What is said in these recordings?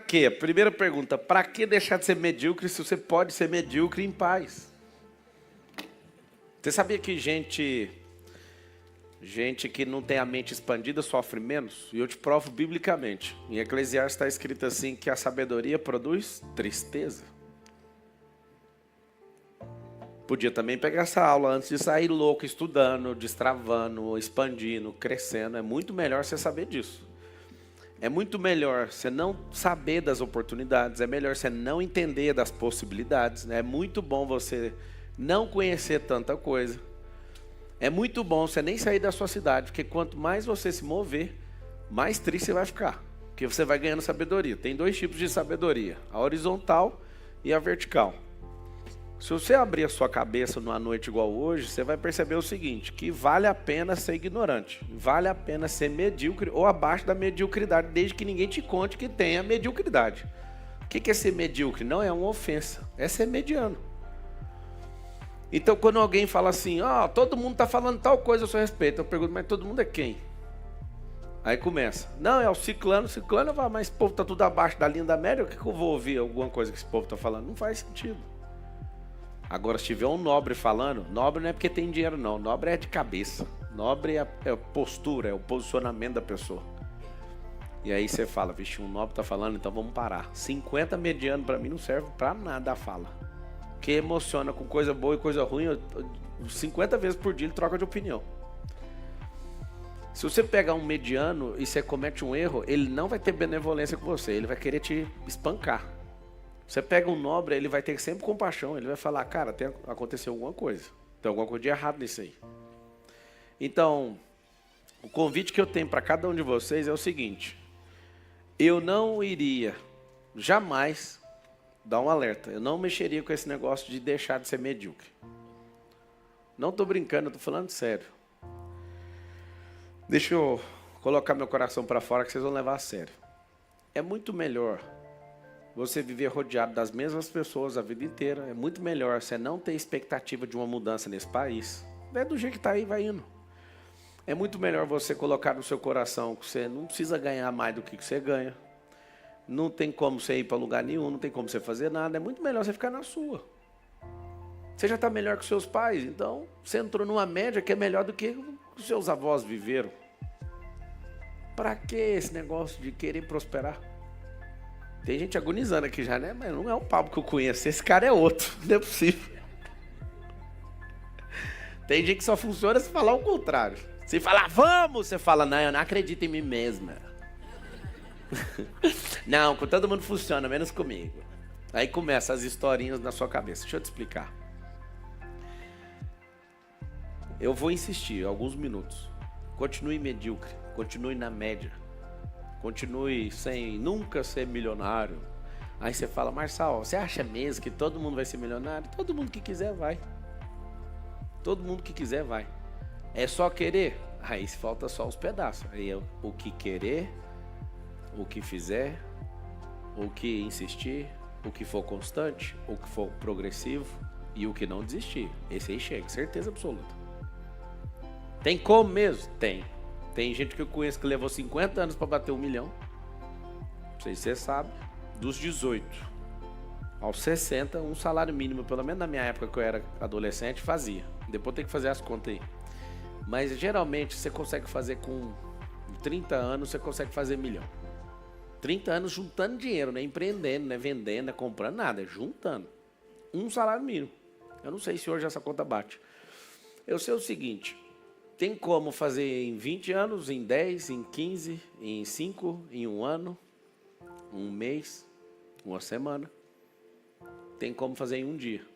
quê? Primeira pergunta, para que deixar de ser medíocre se você pode ser medíocre em paz? Você sabia que gente que não tem a mente expandida sofre menos? E eu te provo biblicamente. Em Eclesiastes está escrito assim que a sabedoria produz tristeza. Podia também pegar essa aula antes de sair louco, estudando, destravando, expandindo, crescendo. É muito melhor você saber disso. É muito melhor você não saber das oportunidades. É melhor você não entender das possibilidades. É muito bom você não conhecer tanta coisa. É muito bom você nem sair da sua cidade, porque quanto mais você se mover, mais triste você vai ficar. Porque você vai ganhando sabedoria. Tem dois tipos de sabedoria, a horizontal e a vertical. Se você abrir a sua cabeça numa noite igual hoje, você vai perceber o seguinte, que vale a pena ser ignorante, vale a pena ser medíocre ou abaixo da mediocridade, desde que ninguém te conte que tenha mediocridade. O que é ser medíocre? Não é uma ofensa, é ser mediano. Então, quando alguém fala assim, todo mundo está falando tal coisa a seu respeito, eu pergunto, mas todo mundo é quem? Aí começa, não, é o ciclano, eu falo, mas esse povo está tudo abaixo da linha da média, o que eu vou ouvir alguma coisa que esse povo está falando? Não faz sentido. Agora, se tiver um nobre falando, nobre não é porque tem dinheiro não, nobre é de cabeça, nobre é a postura, é o posicionamento da pessoa. E aí você fala, vixe, um nobre está falando, então vamos parar. 50 mediano para mim não serve para nada a fala. Porque emociona com coisa boa e coisa ruim, 50 vezes por dia ele troca de opinião. Se você pegar um mediano e você comete um erro, ele não vai ter benevolência com você, ele vai querer te espancar. Você pega um nobre, ele vai ter sempre compaixão, ele vai falar, cara, aconteceu alguma coisa, tem alguma coisa de errado nisso aí. Então, o convite que eu tenho para cada um de vocês é o seguinte, eu não iria jamais dar um alerta, eu não mexeria com esse negócio de deixar de ser medíocre. Não estou brincando, eu estou falando sério. Deixa eu colocar meu coração para fora que vocês vão levar a sério. É muito melhor você viver rodeado das mesmas pessoas a vida inteira. É muito melhor você não ter expectativa de uma mudança nesse país. É do jeito que está aí, vai indo. É muito melhor você colocar no seu coração que você não precisa ganhar mais do que você ganha. Não tem como você ir para lugar nenhum, não tem como você fazer nada. É muito melhor você ficar na sua. Você já está melhor que os seus pais, então você entrou numa média que é melhor do que os seus avós viveram. Para que esse negócio de querer prosperar? Tem gente agonizando aqui já, né? Mas não é o Pablo que eu conheço, esse cara é outro, não é possível. Tem gente que só funciona se falar o contrário. Se falar, vamos, você fala, não, eu não acredito em mim mesma. Não, com todo mundo funciona, menos comigo. Aí começa as historinhas na sua cabeça. Deixa eu te explicar. Eu vou insistir alguns minutos. Continue medíocre, continue na média. Continue sem nunca ser milionário. Aí você fala, Marçal, você acha mesmo que todo mundo vai ser milionário? Todo mundo que quiser vai. Todo mundo que quiser vai. É só querer? Aí falta só os pedaços. Aí é o que querer, o que fizer, o que insistir, o que for constante, o que for progressivo e o que não desistir. Esse aí chega, certeza absoluta. Tem como mesmo? Tem. Tem gente que eu conheço que levou 50 anos para bater 1 milhão. Não sei se você sabe. Dos 18 aos 60, um salário mínimo, pelo menos na minha época que eu era adolescente, fazia. Depois tem que fazer as contas aí. Mas geralmente você consegue fazer com 30 anos, você consegue fazer 1 milhão. 30 anos juntando dinheiro, não é empreendendo, não é vendendo, não é comprando nada, é juntando. Um salário mínimo. Eu não sei se hoje essa conta bate. Eu sei o seguinte, tem como fazer em 20 anos, em 10, em 15, em 5, em 1 ano, 1 mês, 1 semana. Tem como fazer em 1 dia.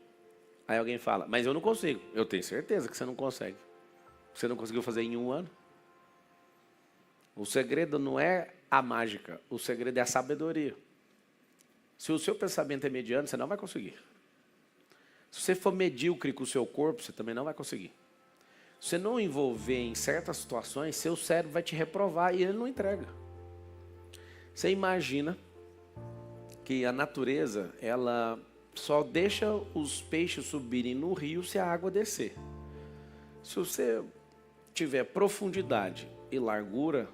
Aí alguém fala, mas eu não consigo. Eu tenho certeza que você não consegue. Você não conseguiu fazer em 1 ano? O segredo não é a mágica, o segredo é a sabedoria. Se o seu pensamento é mediano, você não vai conseguir. Se você for medíocre com o seu corpo, você também não vai conseguir. Se você não envolver em certas situações, seu cérebro vai te reprovar e ele não entrega. Você imagina que a natureza, ela só deixa os peixes subirem no rio se a água descer. Se você tiver profundidade e largura,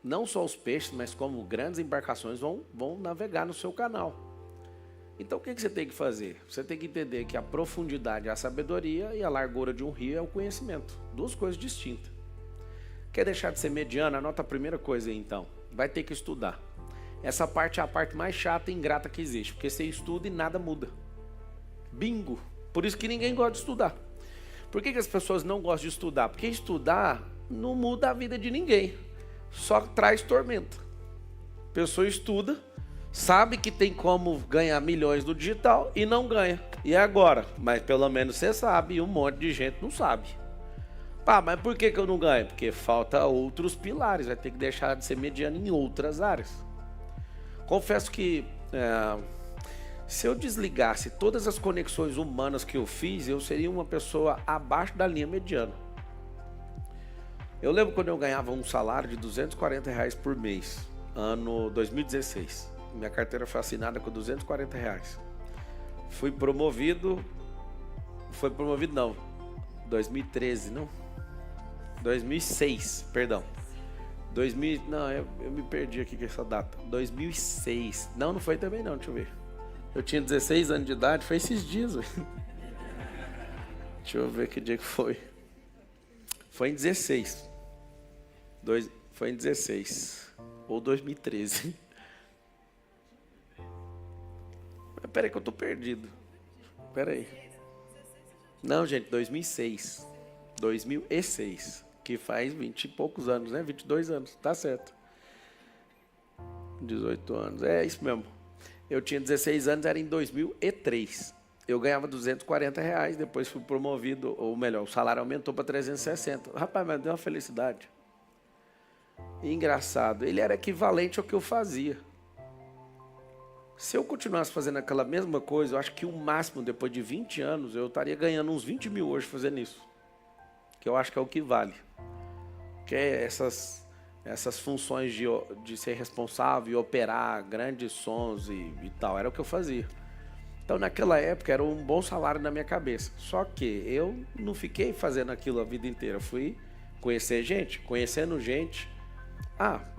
Não só os peixes, mas como grandes embarcações vão navegar no seu canal. Então o que você tem que fazer? Você tem que entender que a profundidade é a sabedoria e a largura de um rio é o conhecimento. Duas coisas distintas. Quer deixar de ser mediano? Anota a primeira coisa aí então. Vai ter que estudar. Essa parte é a parte mais chata e ingrata que existe, porque você estuda e nada muda. Bingo! Por isso que ninguém gosta de estudar. Por que as pessoas não gostam de estudar? Porque estudar não muda a vida de ninguém. Só traz tormenta. A pessoa estuda, sabe que tem como ganhar milhões do digital e não ganha. E agora? Mas pelo menos você sabe e um monte de gente não sabe. Pá, mas por que eu não ganho? Porque falta outros pilares. Vai ter que deixar de ser mediano em outras áreas. Confesso que se eu desligasse todas as conexões humanas que eu fiz, eu seria uma pessoa abaixo da linha mediana. Eu lembro quando eu ganhava um salário de R$240 por mês, ano 2016. Minha carteira foi assinada com R$240. Fui promovido... 2013, não? 2006, perdão. Eu me perdi aqui com essa data. 2006. Não foi também não, deixa eu ver. Eu tinha 16 anos de idade, foi esses dias. Deixa eu ver que dia que foi. Foi em 16. Foi em 16. Ou 2013. Peraí que eu tô perdido. Peraí. Não, gente, 2006. 2006. Que faz 20 e poucos anos, né? 22 anos, tá certo. 18 anos, é isso mesmo. Eu tinha 16 anos, era em 2003. Eu ganhava R$240, depois fui promovido, ou melhor, o salário aumentou para 360. Rapaz, mas deu uma felicidade. E engraçado, ele era equivalente ao que eu fazia. Se eu continuasse fazendo aquela mesma coisa, eu acho que o máximo, depois de 20 anos, eu estaria ganhando uns 20 mil hoje fazendo isso. Que eu acho que é o que vale. Que é essas funções de ser responsável e operar grandes sons e tal, era o que eu fazia. Então naquela época era um bom salário na minha cabeça. Só que eu não fiquei fazendo aquilo a vida inteira. Eu fui conhecer gente, conhecendo gente.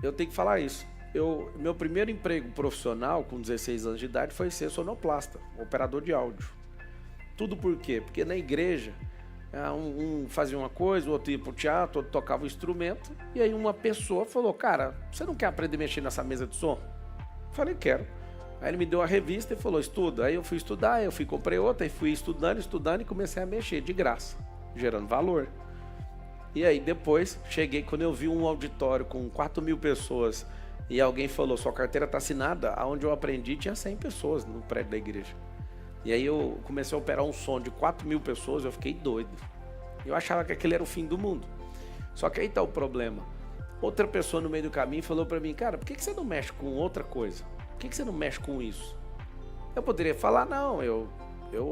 Eu tenho que falar isso. Meu primeiro emprego profissional com 16 anos de idade foi ser sonoplasta, operador de áudio. Tudo por quê? Porque na igreja um fazia uma coisa, o outro ia pro teatro, outro tocava o instrumento, e aí uma pessoa falou, cara, você não quer aprender a mexer nessa mesa de som? Eu falei, quero. Aí ele me deu a revista e falou, estuda. Aí eu fui estudar, comprei outra, e fui estudando e comecei a mexer de graça, gerando valor. E aí depois, cheguei, quando eu vi um auditório com 4.000 pessoas, e alguém falou, sua carteira está assinada, aonde eu aprendi tinha 100 pessoas no prédio da igreja. E aí eu comecei a operar um som de 4.000 pessoas, eu fiquei doido. Eu achava que aquele era o fim do mundo. Só que aí está o problema. Outra pessoa no meio do caminho falou para mim, cara, por que você não mexe com outra coisa? Por que você não mexe com isso? Eu poderia falar, não, eu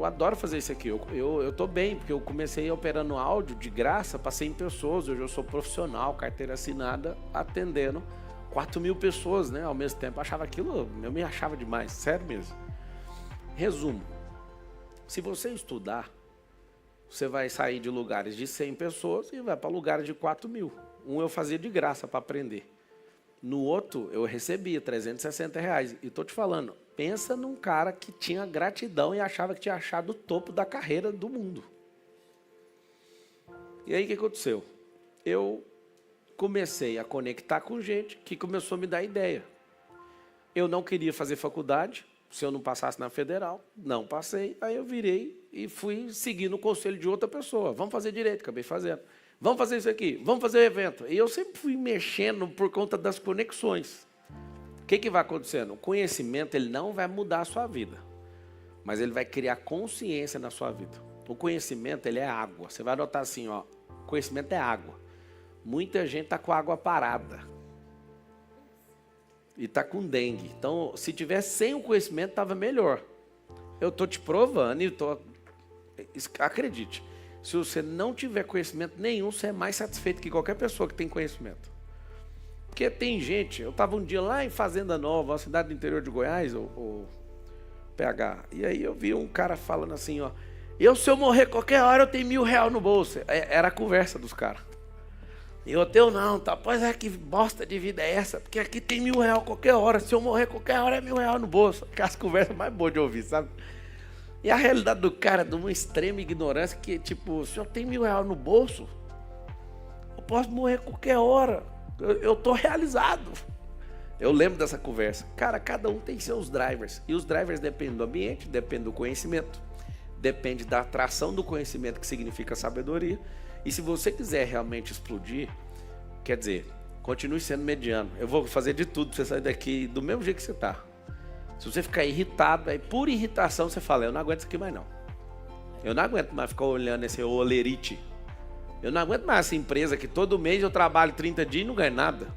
adoro fazer isso aqui, eu tô bem, porque eu comecei operando áudio de graça para 100 pessoas, hoje eu sou profissional, carteira assinada, atendendo 4.000 pessoas, né, ao mesmo tempo. Eu me achava demais, sério mesmo. Resumo. Se você estudar, você vai sair de lugares de 100 pessoas e vai para lugares de 4.000. Um eu fazia de graça para aprender. No outro, eu recebia R$360. E estou te falando, pensa num cara que tinha gratidão e achava que tinha achado o topo da carreira do mundo. E aí o que aconteceu? Eu comecei a conectar com gente que começou a me dar ideia. Eu não queria fazer faculdade. Se eu não passasse na federal, não passei, aí eu virei e fui seguindo o conselho de outra pessoa. Vamos fazer direito, acabei fazendo. Vamos fazer isso aqui, vamos fazer o evento. E eu sempre fui mexendo por conta das conexões. O que vai acontecendo? O conhecimento ele não vai mudar a sua vida, mas ele vai criar consciência na sua vida. O conhecimento ele é água. Você vai notar assim, ó, conhecimento é água. Muita gente está com a água parada. E está com dengue. Então, se tivesse sem o conhecimento, estava melhor. Eu estou te provando e acredite, se você não tiver conhecimento nenhum, você é mais satisfeito que qualquer pessoa que tem conhecimento. Porque tem gente, eu estava um dia lá em Fazenda Nova, uma cidade do interior de Goiás, o PH, e aí eu vi um cara falando assim, ó, se eu morrer qualquer hora, eu tenho R$1.000 no bolso. Era a conversa dos caras. E o ateu não, tá? Pois é, que bosta de vida é essa? Porque aqui tem R$1.000 qualquer hora. Se eu morrer qualquer hora é R$1.000 no bolso. Que as conversas mais boas de ouvir, sabe? E a realidade do cara, de uma extrema ignorância, que tipo, se eu tenho R$1.000 no bolso, eu posso morrer qualquer hora. Eu tô realizado. Eu lembro dessa conversa. Cara, cada um tem seus drivers. E os drivers dependem do ambiente, dependem do conhecimento, depende da atração do conhecimento, que significa sabedoria. E se você quiser realmente explodir, quer dizer, continue sendo mediano. Eu vou fazer de tudo para você sair daqui do mesmo jeito que você está. Se você ficar irritado, aí por irritação você fala, eu não aguento isso aqui mais não. Eu não aguento mais ficar olhando esse olerite. Eu não aguento mais essa empresa que todo mês eu trabalho 30 dias e não ganho nada.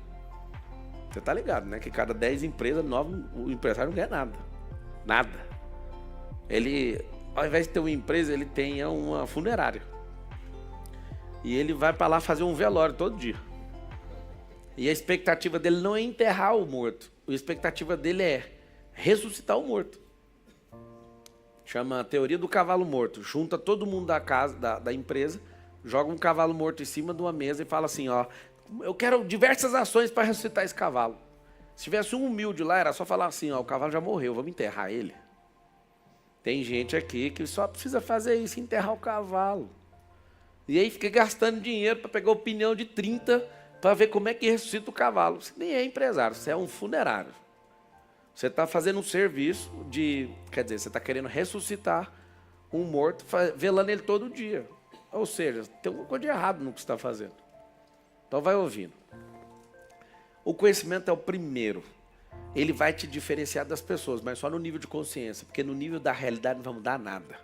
Você tá ligado, né? Que cada 10 empresas, 9, o empresário não ganha nada. Nada. Ele, ao invés de ter uma empresa, ele tem uma funerária. E ele vai para lá fazer um velório todo dia. E a expectativa dele não é enterrar o morto. A expectativa dele é ressuscitar o morto. Chama a teoria do cavalo morto. Junta todo mundo da casa, da empresa, joga um cavalo morto em cima de uma mesa e fala assim, ó, eu quero diversas ações para ressuscitar esse cavalo. Se tivesse um humilde lá, era só falar assim, ó, o cavalo já morreu, vamos enterrar ele. Tem gente aqui que só precisa fazer isso, enterrar o cavalo. E aí fica gastando dinheiro para pegar a opinião de 30 para ver como é que ressuscita o cavalo. Você nem é empresário, você é um funerário. Você está fazendo um serviço de... Quer dizer, você está querendo ressuscitar um morto, velando ele todo dia. Ou seja, tem alguma coisa de errado no que você está fazendo. Então vai ouvindo. O conhecimento é o primeiro. Ele vai te diferenciar das pessoas, mas só no nível de consciência. Porque no nível da realidade não vai mudar nada.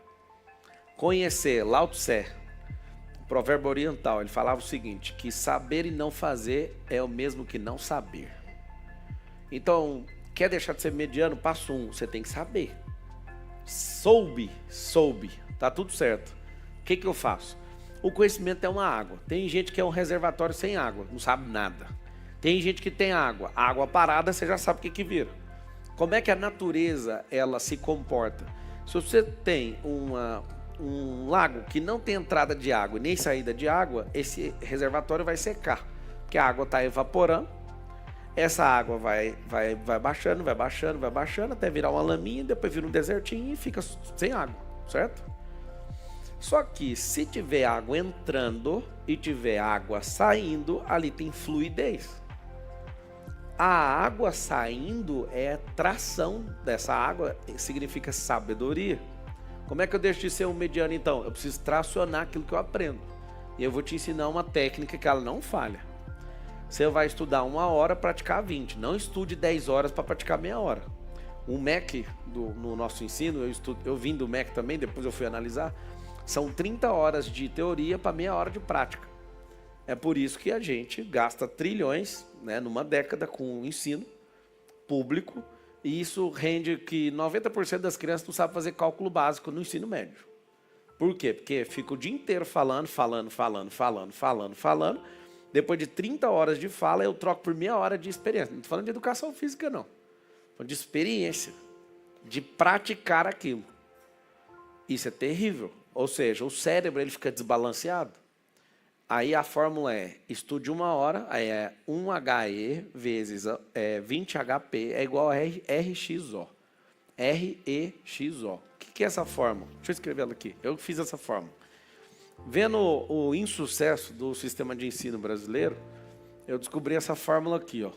Conhecer, Lao Tse, provérbio oriental, ele falava o seguinte, que saber e não fazer é o mesmo que não saber. Então, quer deixar de ser mediano? Passo 1, você tem que saber. Soube, tá tudo certo. O que eu faço? O conhecimento é uma água. Tem gente que é um reservatório sem água, não sabe nada. Tem gente que tem água. Água parada, você já sabe o que vira. Como é que a natureza ela se comporta? Se você tem um lago que não tem entrada de água nem saída de água, esse reservatório vai secar, porque a água está evaporando, essa água vai baixando, até virar uma laminha, depois vira um desertinho e fica sem água, certo? Só que se tiver água entrando e tiver água saindo, ali tem fluidez. A água saindo é tração dessa água, significa sabedoria. Como é que eu deixo de ser um mediano, então? Eu preciso tracionar aquilo que eu aprendo. E eu vou te ensinar uma técnica que ela não falha. Você vai estudar 1 hora, praticar 20. Não estude 10 horas para praticar meia hora. O MEC, no nosso ensino, eu vim do MEC também, depois eu fui analisar, são 30 horas de teoria para meia hora de prática. É por isso que a gente gasta trilhões, né, numa década com o ensino público, e isso rende que 90% das crianças não sabem fazer cálculo básico no ensino médio. Por quê? Porque fica o dia inteiro falando. Depois de 30 horas de fala, eu troco por meia hora de experiência. Não estou falando de educação física, não. Estou falando de experiência, de praticar aquilo. Isso é terrível. Ou seja, o cérebro ele fica desbalanceado. Aí a fórmula é, estude 1 hora, aí é 1HE vezes 20HP é igual a RXO. REXO. O que é essa fórmula? Deixa eu escrever ela aqui. Eu fiz essa fórmula. Vendo o insucesso do sistema de ensino brasileiro, eu descobri essa fórmula aqui, ó.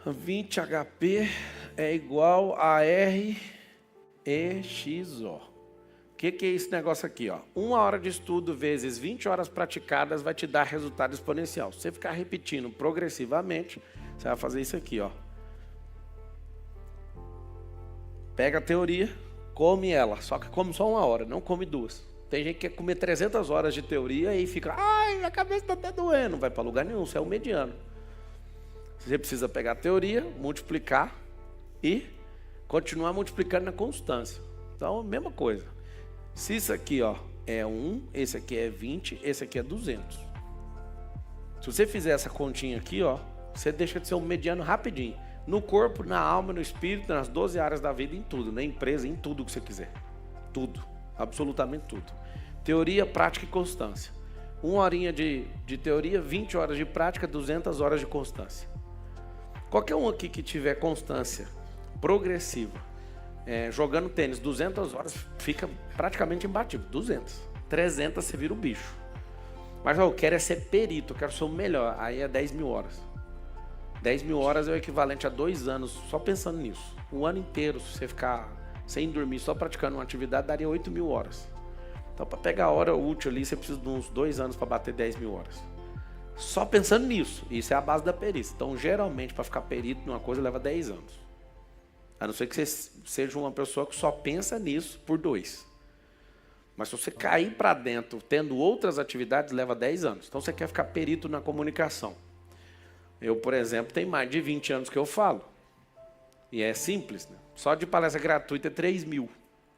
20HP é igual a REXO. O que é esse negócio aqui, ó? 1 hora de estudo vezes 20 horas praticadas vai te dar resultado exponencial. Se você ficar repetindo progressivamente, você vai fazer isso aqui, ó. Pega a teoria, come ela, só que come só 1 hora, não come 2. Tem gente que quer comer 300 horas de teoria e fica, ai, a cabeça está até doendo. Não vai para lugar nenhum, você é o mediano. Você precisa pegar a teoria, multiplicar e continuar multiplicando na constância. Então, mesma coisa. Se isso aqui, ó, é 1, esse aqui é 20, esse aqui é 200. Se você fizer essa continha aqui, ó, você deixa de ser um mediano rapidinho. No corpo, na alma, no espírito, nas 12 áreas da vida, em tudo. Na empresa, em tudo que você quiser. Tudo. Absolutamente tudo. Teoria, prática e constância. 1 horinha de teoria, 20 horas de prática, 200 horas de constância. Qualquer um aqui que tiver constância progressiva, jogando tênis 200 horas, fica praticamente imbatível. 200. 300 você vira o bicho. Mas eu quero ser perito, eu quero ser o melhor. Aí é 10 mil horas. 10 mil horas é o equivalente a 2 anos só pensando nisso. Um ano inteiro, se você ficar sem dormir, só praticando uma atividade, daria 8 mil horas. Então, para pegar a hora útil ali, você precisa de uns 2 anos para bater 10 mil horas. Só pensando nisso. Isso é a base da perícia. Então, geralmente, para ficar perito numa coisa, leva 10 anos. A não ser que você seja uma pessoa que só pensa nisso por 2. Mas se você cair para dentro, tendo outras atividades, leva 10 anos. Então, você quer ficar perito na comunicação. Eu, por exemplo, tenho mais de 20 anos que eu falo. E é simples, né? Só de palestra gratuita é 3 mil.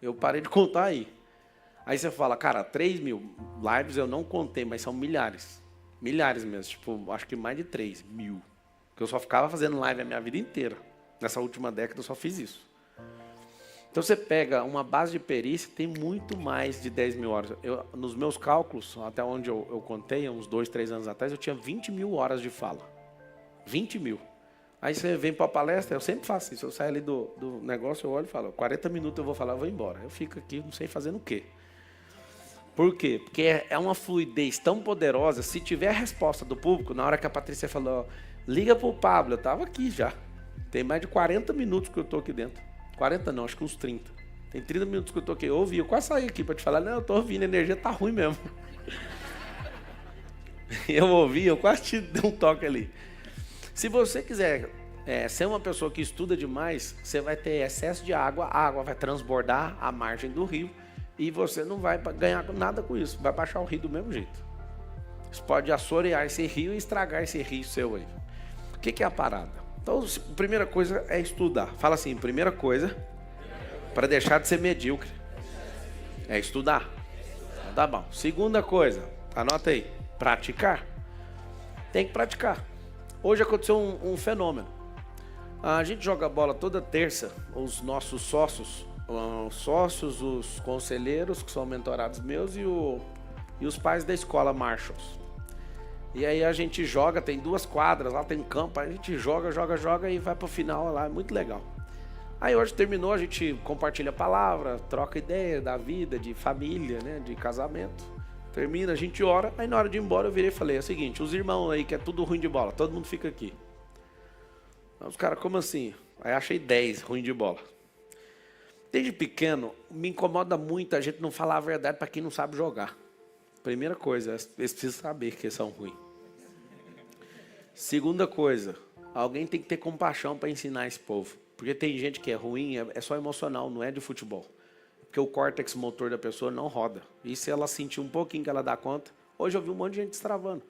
Eu parei de contar aí. Aí você fala, cara, 3 mil lives eu não contei, mas são milhares. Milhares mesmo, tipo, acho que mais de 3 mil. Porque eu só ficava fazendo live a minha vida inteira. Nessa última década eu só fiz isso. Então você pega uma base de perícia, tem muito mais de 10 mil horas. Nos meus cálculos, até onde eu contei, uns 2, 3 anos atrás, eu tinha 20 mil horas de fala. 20 mil. Aí você vem para a palestra, eu sempre faço isso. Eu saio ali do negócio, eu olho e falo, 40 minutos eu vou falar, eu vou embora. Eu fico aqui, não sei fazendo o quê. Por quê? Porque é uma fluidez tão poderosa. Se tiver a resposta do público, na hora que a Patrícia falou, liga pro Pablo, eu estava aqui já. Tem mais de 40 minutos que eu estou aqui dentro. 40 não, acho que uns 30. Tem 30 minutos que eu estou aqui. Eu ouvi, eu quase saí aqui para te falar, não, eu estou ouvindo, a energia tá ruim mesmo. Eu ouvi, eu quase te dei um toque ali. Se você quiser ser uma pessoa que estuda demais, você vai ter excesso de água, a água vai transbordar a margem do rio e você não vai ganhar nada com isso, vai baixar o rio do mesmo jeito. Você pode assorear esse rio e estragar esse rio seu aí. O que é a parada? Então, a primeira coisa é estudar. Fala assim, primeira coisa, para deixar de ser medíocre, é estudar. Tá bom. Segunda coisa, anota aí, praticar. Tem que praticar. Hoje aconteceu um fenômeno. A gente joga bola toda terça, os nossos sócios, os conselheiros, que são mentorados meus, e os pais da escola Marshalls. E aí a gente joga, tem 2 quadras, lá tem campo, a gente joga e vai pro final lá, é muito legal. Aí hoje terminou, a gente compartilha a palavra, troca ideia da vida, de família, né, de casamento. Termina, a gente ora, aí na hora de ir embora eu virei e falei, é o seguinte, os irmãos aí que é tudo ruim de bola, todo mundo fica aqui. Aí os caras, como assim? Aí achei 10 ruim de bola. Desde pequeno, me incomoda muito a gente não falar a verdade para quem não sabe jogar. Primeira coisa, eles precisam saber que eles são ruins. Segunda coisa, alguém tem que ter compaixão para ensinar esse povo. Porque tem gente que é ruim, é só emocional, não é de futebol. Porque o córtex motor da pessoa não roda. E se ela sentir um pouquinho que ela dá conta... Hoje eu vi um monte de gente destravando.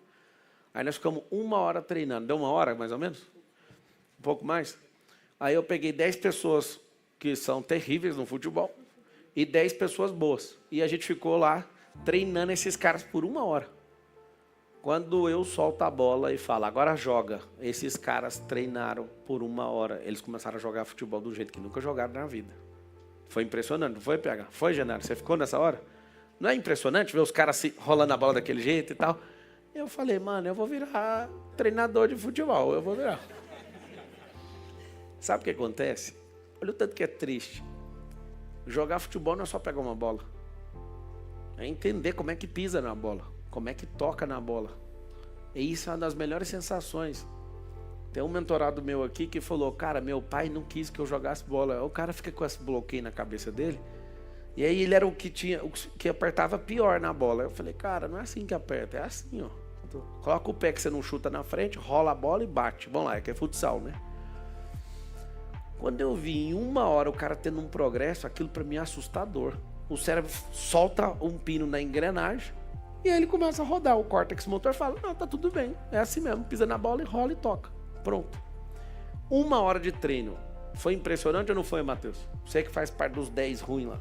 Aí nós ficamos 1 hora treinando. Deu 1 hora, mais ou menos? Um pouco mais? Aí eu peguei 10 pessoas que são terríveis no futebol e 10 pessoas boas. E a gente ficou lá treinando esses caras por 1 hora. Quando eu solto a bola e falo, agora joga. Esses caras treinaram por 1 hora. Eles começaram a jogar futebol do jeito que nunca jogaram na vida. Foi impressionante, não foi, PH? Foi, Genaro? Você ficou nessa hora? Não é impressionante ver os caras rolando a bola daquele jeito e tal? Eu falei, mano, eu vou virar treinador de futebol, eu vou virar. Sabe o que acontece? Olha o tanto que é triste. Jogar futebol não é só pegar uma bola. É entender como é que pisa na bola, como é que toca na bola. E isso é uma das melhores sensações. Tem um mentorado meu aqui que falou, cara, meu pai não quis que eu jogasse bola. O cara fica com esse bloqueio na cabeça dele. E aí ele era o que apertava pior na bola. Eu falei, cara, não é assim que aperta, é assim, ó. Coloca o pé que você não chuta na frente, rola a bola e bate. Vamos lá, é que é futsal, né? Quando eu vi em 1 hora o cara tendo um progresso, aquilo para mim é assustador. O cérebro solta um pino na engrenagem e aí ele começa a rodar. O córtex motor fala, não, tá tudo bem, é assim mesmo. Pisa na bola e rola e toca. Pronto. 1 hora de treino. Foi impressionante ou não foi, Matheus? Você que faz parte dos 10 ruins lá.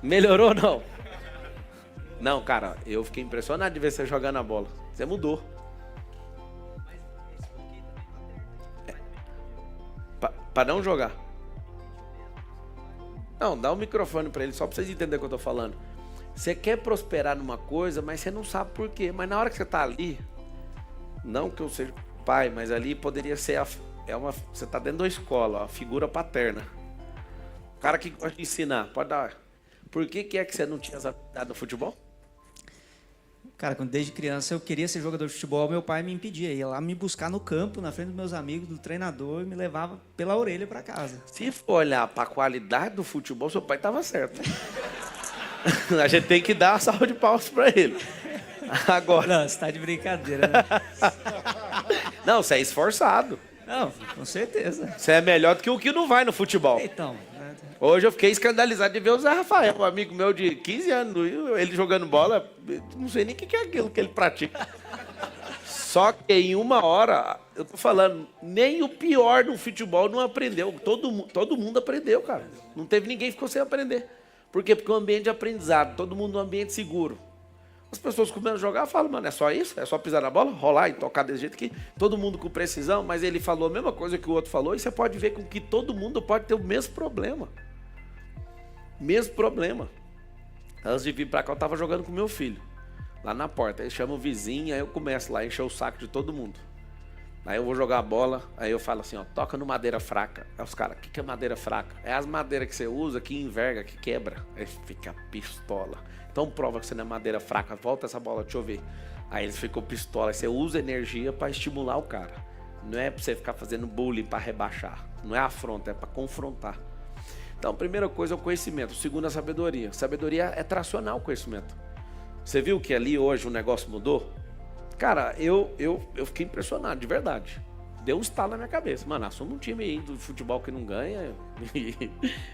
Melhorou ou não? Não, cara, eu fiquei impressionado de ver você jogando a bola. Você mudou. Para não jogar. Não, dá o microfone para ele, só para vocês entenderem o que eu tô falando. Você quer prosperar numa coisa, mas você não sabe por quê. Mas na hora que você está ali, não que eu seja pai, mas ali poderia ser você está dentro da escola, a figura paterna. O cara que gosta de ensinar, pode dar. Por que é que você não tinha dado no futebol? Cara, desde criança eu queria ser jogador de futebol, meu pai me impedia. Ia lá me buscar no campo, na frente dos meus amigos, do treinador, e me levava pela orelha para casa. Se for olhar para a qualidade do futebol, seu pai estava certo. A gente tem que dar uma salva de palmas para ele. Agora. Não, você tá de brincadeira, né? Não, você é esforçado. Não, com certeza. Você é melhor do que o que não vai no futebol. Então. Hoje eu fiquei escandalizado de ver o Zé Rafael, um amigo meu de 15 anos, ele jogando bola, não sei nem o que é aquilo que ele pratica. Só que em uma hora, eu tô falando, nem o pior do futebol não aprendeu. Todo mundo aprendeu, cara. Não teve ninguém que ficou sem aprender. Por quê? Porque é um ambiente de aprendizado, todo mundo num ambiente seguro. As pessoas começam a jogar, falam, mano, é só isso? É só pisar na bola, rolar e tocar desse jeito que todo mundo com precisão, mas ele falou a mesma coisa que o outro falou, e você pode ver com que todo mundo pode ter o mesmo problema. Mesmo problema. Antes de vir pra cá, eu tava jogando com meu filho, lá na porta. Aí chama o vizinho, aí eu começo lá a encher o saco de todo mundo. Aí eu vou jogar a bola, aí eu falo assim, ó, toca no madeira fraca. Aí os caras, o que é madeira fraca? É as madeiras que você usa, que enverga, que quebra. Aí fica pistola. Então prova que você não é madeira fraca, volta essa bola, deixa eu ver. Aí eles ficam pistola, aí você usa energia para estimular o cara. Não é para você ficar fazendo bullying para rebaixar. Não é afronta, é para confrontar. Então, a primeira coisa é o conhecimento. Segundo, a sabedoria. Sabedoria é tracionar o conhecimento. Você viu que ali hoje o negócio mudou? Cara, eu fiquei impressionado, de verdade. Deu um estalo na minha cabeça. Mano, assume um time aí do futebol que não ganha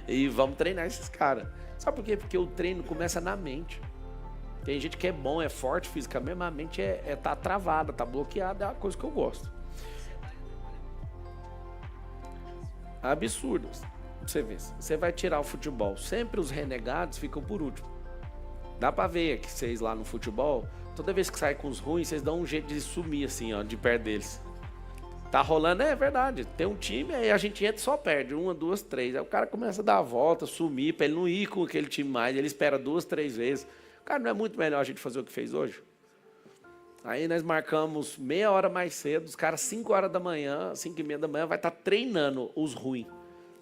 e vamos treinar esses caras. Sabe por quê? Porque o treino começa na mente. Tem gente que é bom, é forte fisicamente, mas a mente tá travada, tá bloqueada, é uma coisa que eu gosto. Absurdo. Você vê, você vai tirar o futebol. Sempre os renegados ficam por último. Dá pra ver que vocês lá no futebol, toda vez que sai com os ruins, vocês dão um jeito de sumir assim, ó, de perto deles. Tá rolando, é verdade. Tem um time, aí a gente entra e só perde. 1, 2, 3. Aí o cara começa a dar a volta, sumir, pra ele não ir com aquele time mais. Ele espera 2, 3 vezes. Cara, não é muito melhor a gente fazer o que fez hoje? Aí nós marcamos meia hora mais cedo, os caras 5 horas da manhã, 5h30 da manhã, vai estar treinando os ruins.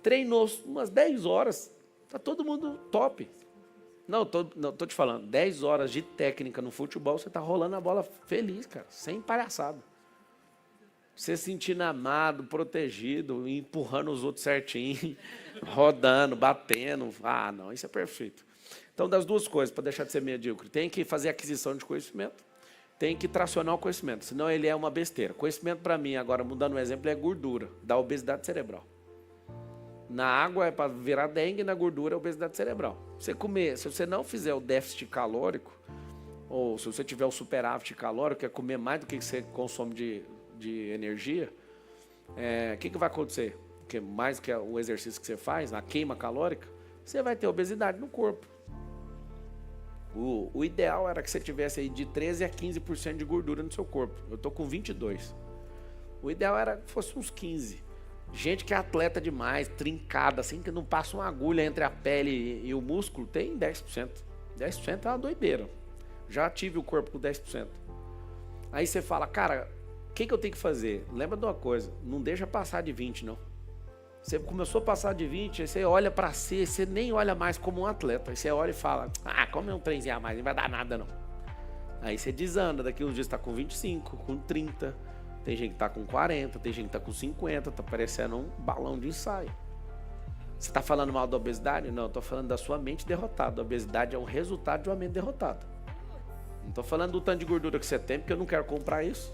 Treinou umas 10 horas, tá todo mundo top. Não, tô te falando, 10 horas de técnica no futebol, você tá rolando a bola feliz, cara, sem palhaçada. Você se sentindo amado, protegido, empurrando os outros certinho, rodando, batendo. Ah, não, isso é perfeito. Então, das duas coisas, para deixar de ser medíocre, tem que fazer aquisição de conhecimento, tem que tracionar o conhecimento, senão ele é uma besteira. Conhecimento, para mim, agora mudando o exemplo, é gordura, da obesidade cerebral. Na água é para virar dengue, na gordura é obesidade cerebral. Você comer, se você não fizer o déficit calórico, ou se você tiver o superávit calórico, que é comer mais do que você consome de energia, o que vai acontecer? Porque mais do que o exercício que você faz, a queima calórica, você vai ter obesidade no corpo. O ideal era que você tivesse aí de 13% a 15% de gordura no seu corpo. Eu estou com 22%. O ideal era que fosse uns 15%. Gente que é atleta demais, trincada, assim, que não passa uma agulha entre a pele e o músculo, tem 10%. 10% é uma doideira. Já tive o corpo com 10%. Aí você fala, cara, o que eu tenho que fazer? Lembra de uma coisa, não deixa passar de 20, não. Você começou a passar de 20, aí você olha pra si, você nem olha mais como um atleta. Aí você olha e fala, como é um trenzinho a mais, não vai dar nada, não. Aí você desanda, daqui uns dias você tá com 25, com 30, tem gente que tá com 40, tem gente que tá com 50, tá parecendo um balão de ensaio. Você tá falando mal da obesidade? Não, eu tô falando da sua mente derrotada. A obesidade é um resultado de uma mente derrotada. Não tô falando do tanto de gordura que você tem, porque eu não quero comprar isso.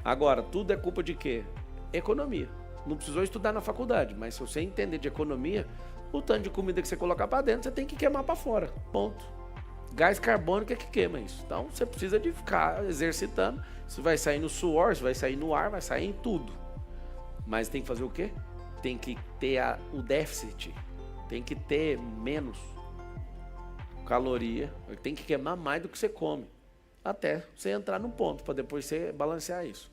Agora, tudo é culpa de quê? Economia. Não precisou estudar na faculdade, mas se você entender de economia, o tanto de comida que você colocar para dentro, você tem que queimar para fora. Ponto. Gás carbônico é que queima isso. Então, você precisa de ficar exercitando. Isso vai sair no suor, isso vai sair no ar, vai sair em tudo. Mas tem que fazer o quê? Tem que ter o déficit. Tem que ter menos caloria. Tem que queimar mais do que você come. Até você entrar no ponto, para depois você balancear isso.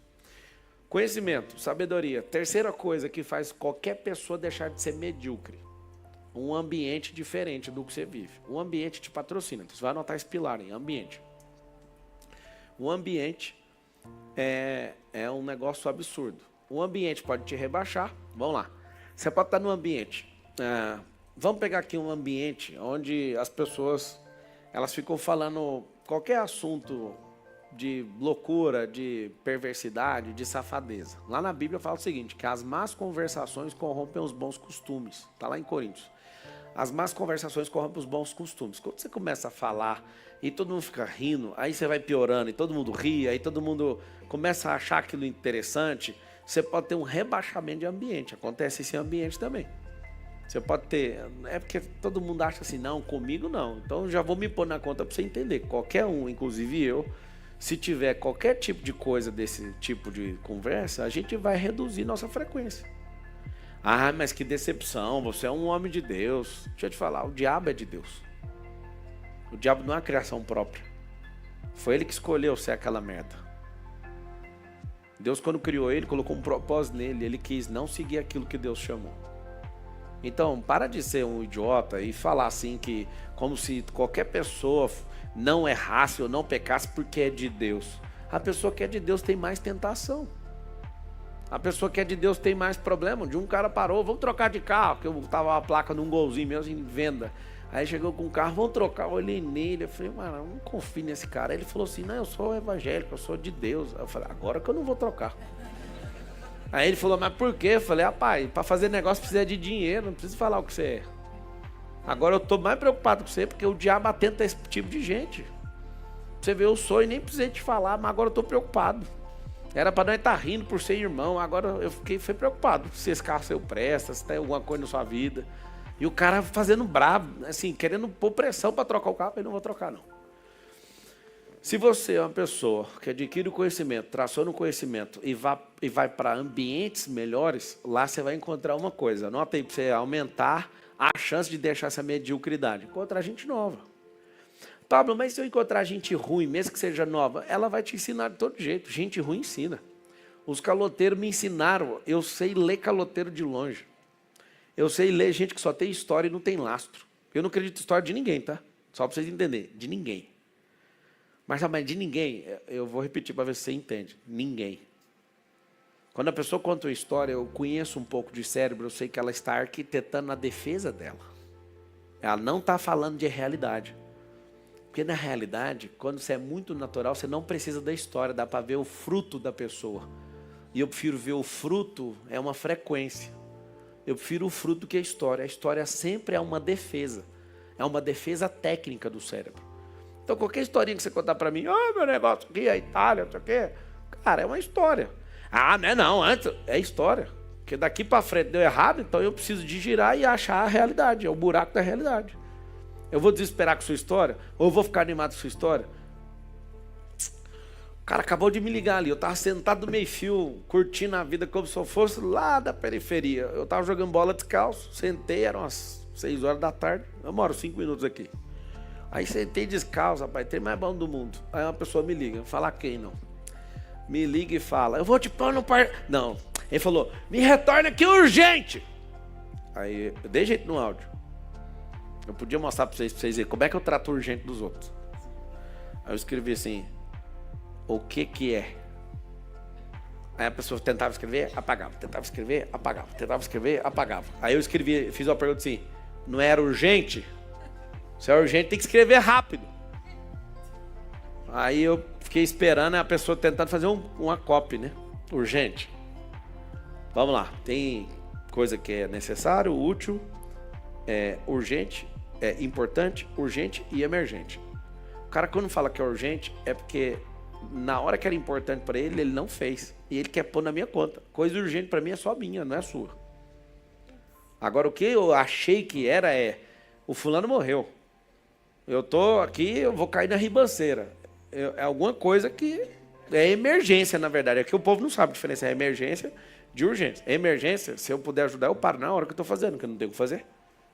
Conhecimento, sabedoria. Terceira coisa que faz qualquer pessoa deixar de ser medíocre. um ambiente diferente do que você vive. O ambiente te patrocina. Então, você vai anotar esse pilar em ambiente. O ambiente é um negócio absurdo. O ambiente pode te rebaixar. Vamos lá. Você pode estar num ambiente. Vamos pegar aqui um ambiente onde as pessoas elas ficam falando qualquer assunto de loucura, de perversidade, de safadeza. Lá na Bíblia fala o seguinte, que as más conversações corrompem os bons costumes. Está lá em Coríntios. As más conversações corrompem os bons costumes. Quando você começa a falar e todo mundo fica rindo, aí você vai piorando e todo mundo ri, aí todo mundo começa a achar aquilo interessante, você pode ter um rebaixamento de ambiente. Acontece esse ambiente também. Você pode ter... É porque todo mundo acha assim, não, comigo não. Então já vou me pôr na conta para você entender. Qualquer um, inclusive eu, se tiver qualquer tipo de coisa desse tipo de conversa, a gente vai reduzir nossa frequência. Ah, mas que decepção, você é um homem de Deus. Deixa eu te falar, o diabo é de Deus. O diabo não é uma criação própria. Foi ele que escolheu ser aquela merda. Deus, quando criou ele, colocou um propósito nele. Ele quis não seguir aquilo que Deus chamou. Então, para de ser um idiota e falar assim que como se qualquer pessoa não errasse ou não pecasse porque é de Deus. A pessoa que é de Deus tem mais tentação. A pessoa que é de Deus tem mais problema. Um cara parou, vamos trocar de carro, que eu tava a placa num golzinho mesmo em venda. Aí chegou com o carro, vamos trocar, eu olhei nele, eu falei, mano, eu não confio nesse cara. Aí ele falou assim, não, eu sou evangélico, eu sou de Deus. Aí eu falei, agora que eu não vou trocar. Aí ele falou, mas por quê? Eu falei, rapaz, para fazer negócio precisa de dinheiro, não precisa falar o que você é. Agora eu tô mais preocupado com você, porque o diabo atenta a esse tipo de gente. Você vê, eu sou e nem precisei te falar, mas agora eu tô preocupado. Era para nós estar rindo por ser irmão, agora eu fui preocupado. Se esse carro seu presta, se tem alguma coisa na sua vida. E o cara fazendo bravo, assim, querendo pôr pressão para trocar o carro, eu não vou trocar não. Se você é uma pessoa que adquire o conhecimento, traciona o conhecimento e vai para ambientes melhores, lá você vai encontrar uma coisa. Anota aí para você aumentar a chance de deixar essa mediocridade. Encontrar gente nova. Pablo, mas se eu encontrar gente ruim, mesmo que seja nova, ela vai te ensinar de todo jeito. Gente ruim ensina. Os caloteiros me ensinaram. Eu sei ler caloteiro de longe. Eu sei ler gente que só tem história e não tem lastro. Eu não acredito em história de ninguém, tá? Só para vocês entenderem. De ninguém. Mas de ninguém, eu vou repetir para ver se você entende. Ninguém. Quando a pessoa conta uma história, eu conheço um pouco de cérebro, eu sei que ela está arquitetando a defesa dela. Ela não está falando de realidade. Porque na realidade, quando você é muito natural, você não precisa da história, dá para ver o fruto da pessoa. E eu prefiro ver o fruto, é uma frequência. Eu prefiro o fruto que a história. A história sempre é uma defesa. É uma defesa técnica do cérebro. Então, qualquer historinha que você contar para mim, meu negócio aqui, a Itália, não sei o quê. Cara, é uma história. Ah, não, antes, é história. Porque daqui para frente deu errado, então eu preciso de girar e achar a realidade. É o buraco da realidade. Eu vou desesperar com sua história? Ou eu vou ficar animado com sua história? O cara acabou de me ligar ali. Eu estava sentado no meio-fio, curtindo a vida como se eu fosse lá da periferia. Eu estava jogando bola descalço, sentei, eram umas 6 horas da tarde. Eu moro 5 minutos aqui. Aí sentei descalço, rapaz, tem mais bom do mundo. Aí uma pessoa me liga, fala quem não? Me liga e fala, eu vou te pôr no par... Não, ele falou, me retorna aqui urgente. Aí eu dei jeito no áudio. Eu podia mostrar para vocês verem como é que eu trato urgente dos outros. Aí eu escrevi assim, o que é? Aí a pessoa tentava escrever, apagava. Tentava escrever, apagava. Tentava escrever, apagava. Aí eu escrevi, fiz uma pergunta assim, não era urgente? Se é urgente, tem que escrever rápido. Aí eu fiquei esperando a pessoa tentando fazer uma copy, né? Urgente. Vamos lá. Tem coisa que é necessário, útil, urgente, importante, urgente e emergente. O cara quando fala que é urgente, é porque na hora que era importante para ele, ele não fez. E ele quer pôr na minha conta. Coisa urgente para mim é só minha, não é sua. Agora o que eu achei que era o fulano morreu. Eu tô aqui, eu vou cair na ribanceira. É alguma coisa que é emergência, na verdade. É que o povo não sabe diferenciar emergência de urgência. Emergência, se eu puder ajudar, eu paro na hora que eu estou fazendo, que eu não tenho o que fazer.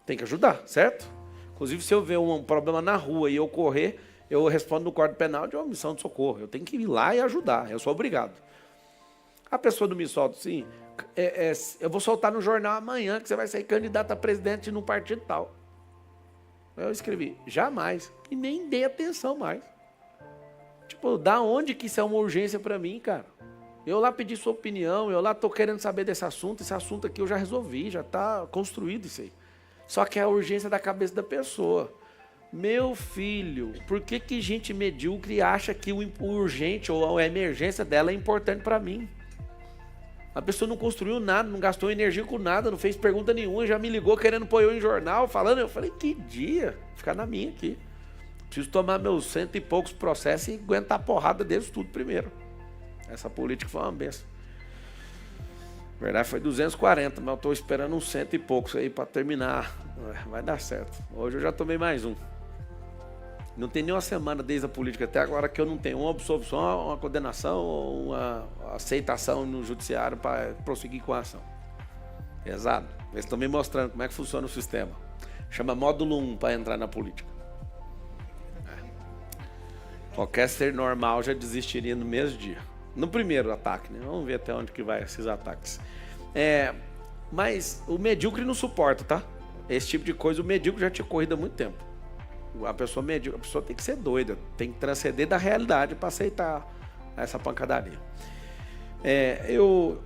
Tem que ajudar, certo? Inclusive, se eu ver um problema na rua e eu correr, eu respondo no Código Penal de omissão de socorro. Eu tenho que ir lá e ajudar. Eu sou obrigado. A pessoa não me solta assim, eu vou soltar no jornal amanhã que você vai ser candidato a presidente num partido tal. Eu escrevi, jamais. E nem dei atenção mais. Tipo, da onde que isso é uma urgência para mim, cara? Eu lá pedi sua opinião, eu lá tô querendo saber desse assunto, esse assunto aqui eu já resolvi, já tá construído isso aí. Só que é a urgência da cabeça da pessoa. Meu filho, por que gente medíocre acha que o urgente ou a emergência dela é importante para mim? A pessoa não construiu nada, não gastou energia com nada, não fez pergunta nenhuma, já me ligou querendo pôr eu em jornal, falando. Eu falei, que dia? Ficar na minha aqui. Preciso tomar meus 100 e poucos processos e aguentar a porrada deles tudo primeiro. Essa política foi uma benção. Na verdade foi 240, mas eu estou esperando uns 100 e poucos aí para terminar. Vai dar certo. Hoje eu já tomei mais um. Não tem nenhuma semana desde a política até agora que eu não tenho uma absolvição, uma condenação ou uma aceitação no judiciário para prosseguir com a ação. Pesado. Eles estão me mostrando como é que funciona o sistema. Chama módulo 1 para entrar na política. Qualquer ser normal já desistiria no mesmo dia. No primeiro ataque, né? Vamos ver até onde que vai esses ataques. Mas o medíocre não suporta, tá? Esse tipo de coisa, o medíocre já tinha corrido há muito tempo. A pessoa tem que ser doida, tem que transcender da realidade para aceitar essa pancadaria. Eu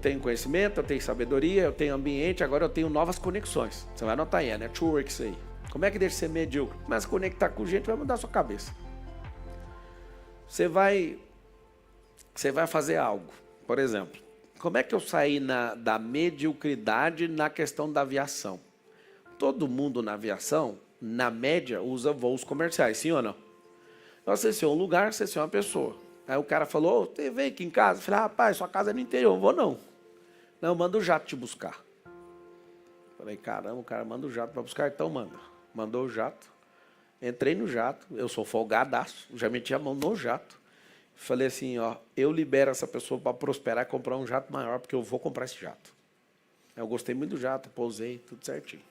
tenho conhecimento, eu tenho sabedoria, eu tenho ambiente, agora eu tenho novas conexões. Você vai anotar aí, network isso aí. Como é que deixa de ser medíocre? Começa a conectar com gente, vai mudar a sua cabeça. Você vai fazer algo, por exemplo. Como é que eu saí da mediocridade na questão da aviação? Todo mundo na aviação, na média, usa voos comerciais, sim ou não? Eu acessei um lugar, acessei uma pessoa. Aí o cara falou, você vem aqui em casa? Eu falei, rapaz, sua casa é no interior, eu vou não. Não, manda o jato te buscar. Eu falei, caramba, o cara manda o jato para buscar, então manda. Mandou o jato. Entrei no jato, eu sou folgadaço, já meti a mão no jato. Falei assim, eu libero essa pessoa para prosperar e comprar um jato maior, porque eu vou comprar esse jato. Eu gostei muito do jato, pousei, tudo certinho.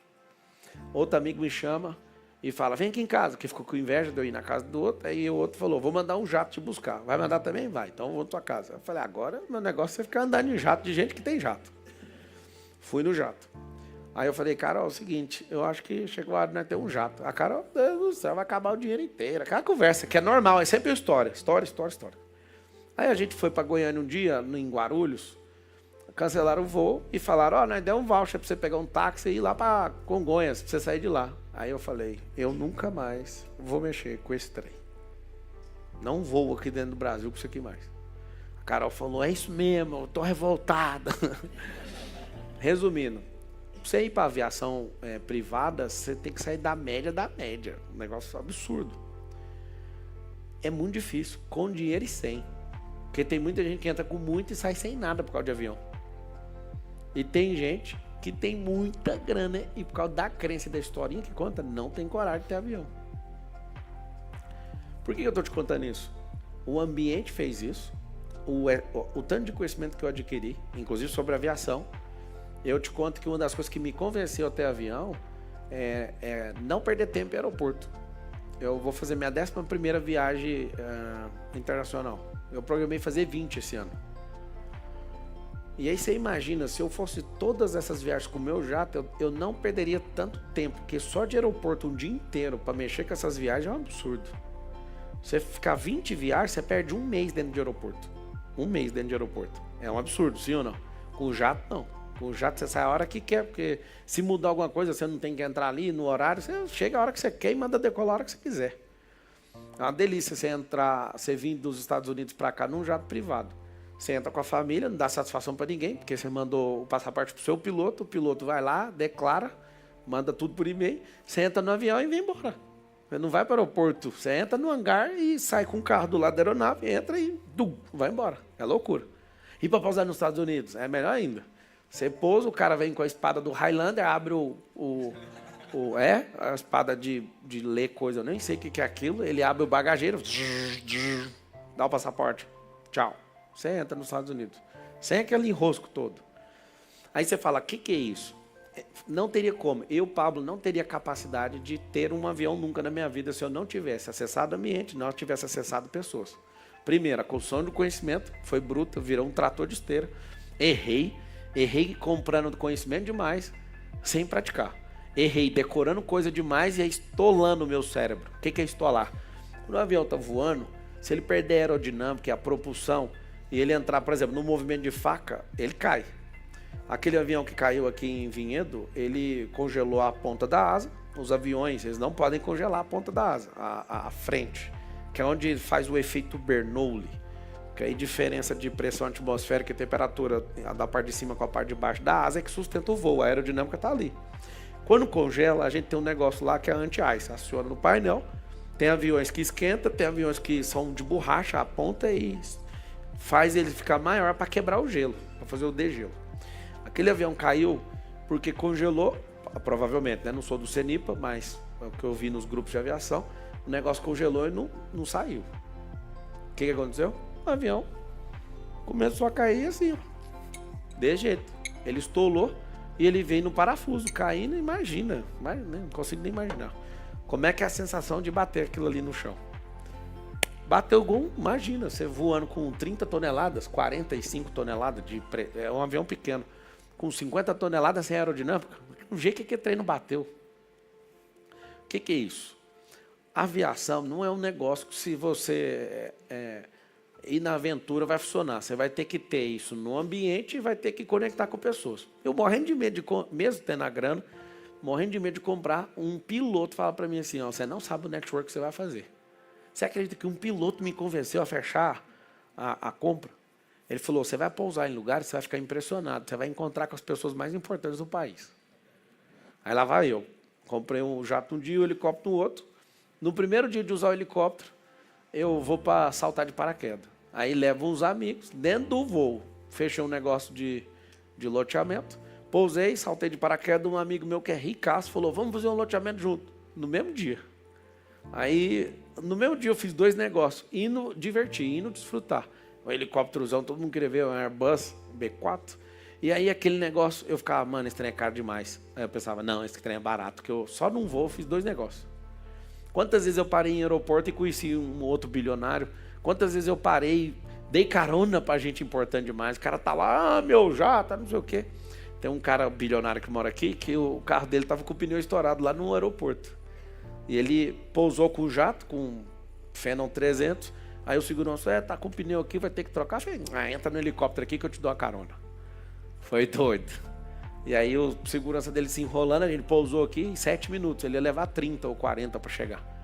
Outro amigo me chama e fala, vem aqui em casa, que ficou com inveja de eu ir na casa do outro. Aí o outro falou, vou mandar um jato te buscar. Vai mandar também? Vai, então eu vou na tua casa. Eu falei, agora meu negócio é você ficar andando em jato de gente que tem jato. Fui no jato. Aí eu falei, Carol, é o seguinte, eu acho que chegou a hora de nós ter um jato. A Carol, Deus do céu, vai acabar o dinheiro inteiro. Aquela conversa que é normal, é sempre história. Aí a gente foi para Goiânia um dia, em Guarulhos, cancelaram o voo e falaram, nós demos um voucher para você pegar um táxi e ir lá para Congonhas, para você sair de lá. Aí eu falei, eu nunca mais vou mexer com esse trem. Não vou aqui dentro do Brasil com isso aqui mais. A Carol falou, é isso mesmo, eu tô revoltada. Resumindo, pra você ir para aviação privada, você tem que sair da média da média. Um negócio absurdo. É muito difícil, com dinheiro e sem. Porque tem muita gente que entra com muito e sai sem nada por causa de avião. E tem gente que tem muita grana e por causa da crença e da historinha que conta, não tem coragem de ter avião. Por que eu estou te contando isso? O ambiente fez isso. O tanto de conhecimento que eu adquiri, inclusive sobre aviação, eu te conto que uma das coisas que me convenceu a ter avião é não perder tempo em aeroporto. Eu vou fazer minha 11ª viagem internacional. Eu programei fazer 20 esse ano. E aí você imagina, se eu fosse todas essas viagens com o meu jato, eu não perderia tanto tempo, porque só de aeroporto um dia inteiro para mexer com essas viagens é um absurdo. Você ficar 20 viagens, você perde um mês dentro de aeroporto. Um mês dentro de aeroporto. É um absurdo, sim ou não? Com o jato, não. Com o jato você sai a hora que quer, porque se mudar alguma coisa, você não tem que entrar ali no horário, você chega a hora que você quer e manda decolar a hora que você quiser. É uma delícia você vir dos Estados Unidos para cá num jato privado. Você entra com a família, não dá satisfação para ninguém, porque você mandou o passaporte para o seu piloto, o piloto vai lá, declara, manda tudo por e-mail, você entra no avião e vem embora. Você não vai para o aeroporto, você entra no hangar e sai com o carro do lado da aeronave, entra e vai embora. É loucura. E para pousar nos Estados Unidos, é melhor ainda. Você pousa, o cara vem com a espada do Highlander, abre a espada de ler coisa, eu nem sei o que é aquilo, ele abre o bagageiro, dá o passaporte, tchau. Você entra nos Estados Unidos, sem aquele enrosco todo. Aí você fala, o que é isso? Não teria como. Eu, Pablo, não teria capacidade de ter um avião nunca na minha vida se eu não tivesse acessado o ambiente, não tivesse acessado pessoas. Primeiro, a construção do conhecimento foi bruta, virou um trator de esteira. Errei comprando conhecimento demais, sem praticar. Errei decorando coisa demais e estolando o meu cérebro. O que é estolar? Quando o avião está voando, se ele perder a aerodinâmica e a propulsão, e ele entrar, por exemplo, no movimento de faca, ele cai. Aquele avião que caiu aqui em Vinhedo, ele congelou a ponta da asa. Os aviões, eles não podem congelar a ponta da asa, a frente, que é onde faz o efeito Bernoulli, que aí diferença de pressão atmosférica e temperatura da parte de cima com a parte de baixo da asa é que sustenta o voo, a aerodinâmica está ali. Quando congela, a gente tem um negócio lá que é anti-ice, aciona no painel, tem aviões que esquentam, tem aviões que são de borracha, a ponta e faz ele ficar maior para quebrar o gelo, para fazer o degelo. Aquele avião caiu porque congelou, provavelmente, né? Não sou do CENIPA, mas é o que eu vi nos grupos de aviação, o negócio congelou e não saiu. O que aconteceu? O avião começou a cair assim, ó, de jeito. Ele estolou e ele veio no parafuso, caindo, imagina, não consigo nem imaginar. Como é que é a sensação de bater aquilo ali no chão? Bateu o imagina, você voando com 30 toneladas, 45 toneladas, é um avião pequeno, com 50 toneladas sem aerodinâmica, o jeito que aquele treino bateu. O que é isso? Aviação não é um negócio que se você ir na aventura vai funcionar. Você vai ter que ter isso no ambiente e vai ter que conectar com pessoas. Eu morrendo de medo, mesmo tendo a grana, morrendo de medo de comprar, um piloto fala para mim assim, ó, você não sabe o network que você vai fazer. Você acredita que um piloto me convenceu a fechar a compra? Ele falou, você vai pousar em lugares, você vai ficar impressionado, você vai encontrar com as pessoas mais importantes do país. Aí lá vai eu. Comprei um jato um dia, um helicóptero no outro. No primeiro dia de usar o helicóptero, eu vou para saltar de paraquedas. Aí levo uns amigos, dentro do voo, fechei um negócio de loteamento, pousei, saltei de paraquedas, um amigo meu que é ricaço falou, vamos fazer um loteamento junto, no mesmo dia. Aí, no mesmo dia eu fiz 2 negócios, indo divertir, indo desfrutar. O helicópterozão, todo mundo queria ver, um Airbus B4. E aí aquele negócio, eu ficava, mano, esse trem é caro demais. Aí eu pensava, não, esse trem é barato, que eu só num voo fiz 2 negócios. Quantas vezes eu parei em aeroporto e conheci um outro bilionário? Quantas vezes eu parei, dei carona pra gente importante demais? O cara tá lá, meu jato, não sei o quê. Tem um cara bilionário que mora aqui, que o carro dele tava com o pneu estourado lá no aeroporto. E ele pousou com o jato, com Phenom 300. Aí o segurança, tá com o pneu aqui, vai ter que trocar. Eu falei, entra no helicóptero aqui que eu te dou a carona. Foi doido. E aí o segurança dele se enrolando, a gente pousou aqui em 7 minutos. Ele ia levar 30 ou 40 para chegar.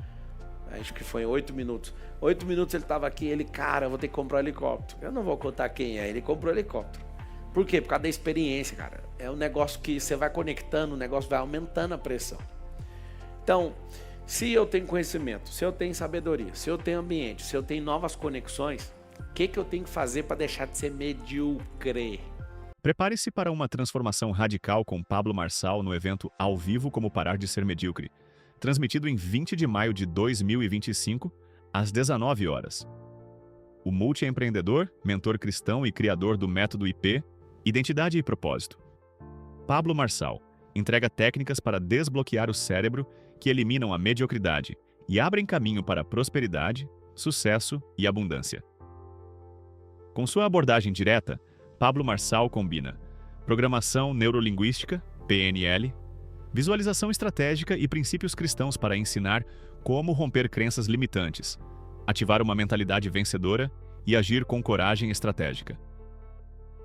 Acho que foi 8 minutos. 8 minutos ele estava aqui, ele, cara, eu vou ter que comprar um helicóptero. Eu não vou contar quem é, ele comprou um helicóptero. Por quê? Por causa da experiência, cara. É um negócio que você vai conectando, o negócio vai aumentando a pressão. Então, se eu tenho conhecimento, se eu tenho sabedoria, se eu tenho ambiente, se eu tenho novas conexões, o que eu tenho que fazer para deixar de ser medíocre? Prepare-se para uma transformação radical com Pablo Marçal no evento Ao Vivo Como Parar de Ser Medíocre, transmitido em 20 de maio de 2025, às 19 horas. O multiempreendedor, mentor cristão e criador do método IP, Identidade e Propósito. Pablo Marçal entrega técnicas para desbloquear o cérebro que eliminam a mediocridade e abrem caminho para prosperidade, sucesso e abundância. Com sua abordagem direta, Pablo Marçal combina programação neurolinguística, PNL, visualização estratégica e princípios cristãos para ensinar como romper crenças limitantes, ativar uma mentalidade vencedora e agir com coragem estratégica.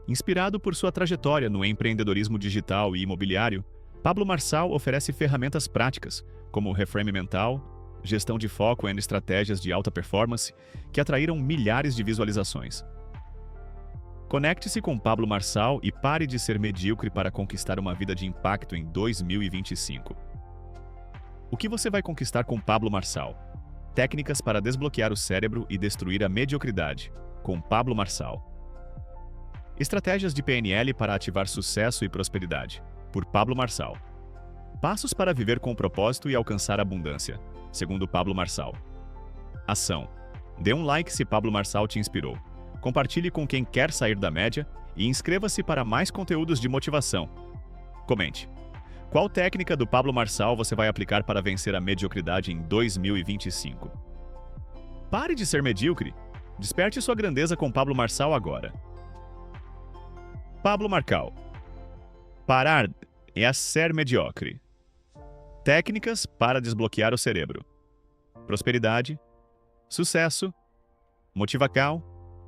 Inspirado por sua trajetória no empreendedorismo digital e imobiliário, Pablo Marçal oferece ferramentas práticas, como reframe mental, gestão de foco e estratégias de alta performance, que atraíram milhares de visualizações. Conecte-se com Pablo Marçal e pare de ser medíocre para conquistar uma vida de impacto em 2025. O que você vai conquistar com Pablo Marçal? Técnicas para desbloquear o cérebro e destruir a mediocridade, com Pablo Marçal. Estratégias de PNL para ativar sucesso e prosperidade, por Pablo Marçal. Passos para viver com propósito e alcançar abundância, segundo Pablo Marçal. Ação. Dê um like se Pablo Marçal te inspirou. Compartilhe com quem quer sair da média e inscreva-se para mais conteúdos de motivação. Comente. Qual técnica do Pablo Marçal você vai aplicar para vencer a mediocridade em 2025? Pare de ser medíocre Desperte sua grandeza com Pablo Marçal agora. Pablo Marçal. Parar é ser mediocre. Técnicas para desbloquear o cérebro. Prosperidade. Sucesso. Motivacal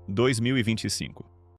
2025.